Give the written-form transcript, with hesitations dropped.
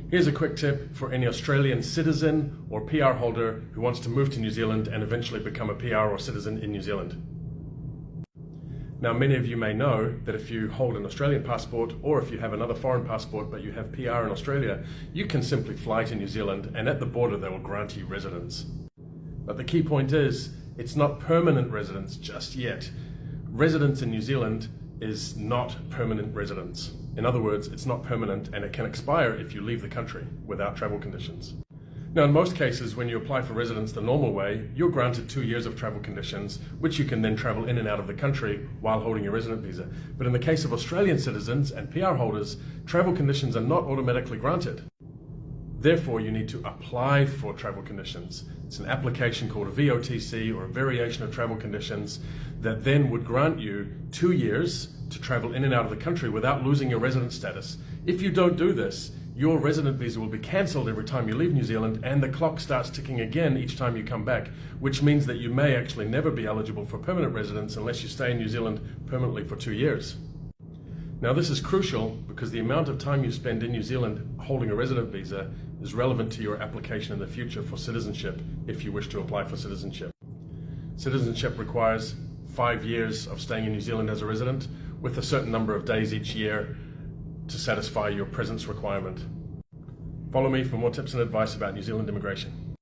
Here's a quick tip for any Australian citizen or PR holder who wants to move to New Zealand and eventually become a PR or citizen in New Zealand. Now, many of you may know that if you hold an Australian passport or if you have another foreign passport but you have PR in Australia, you can simply fly to New Zealand and at the border they will grant you residence. But the key point is, it's not permanent residence just yet. Residence in New Zealand is not permanent residence. In other words, it's not permanent and it can expire if you leave the country without travel conditions. Now, in most cases, when you apply for residence the normal way, you're granted 2 years of travel conditions, which you can then travel in and out of the country while holding your resident visa. But in the case of Australian citizens and PR holders, travel conditions are not automatically granted. Therefore, you need to apply for travel conditions. It's an application called a VOTC, or a variation of travel conditions, that then would grant you 2 years to travel in and out of the country without losing your resident status. If you don't do this, your resident visa will be cancelled every time you leave New Zealand, and the clock starts ticking again each time you come back, which means that you may actually never be eligible for permanent residence unless you stay in New Zealand permanently for 2 years. Now, this is crucial because the amount of time you spend in New Zealand holding a resident visa is relevant to your application in the future for citizenship if you wish to apply for citizenship. Citizenship requires 5 years of staying in New Zealand as a resident with a certain number of days each year to satisfy your presence requirement. Follow me for more tips and advice about New Zealand immigration.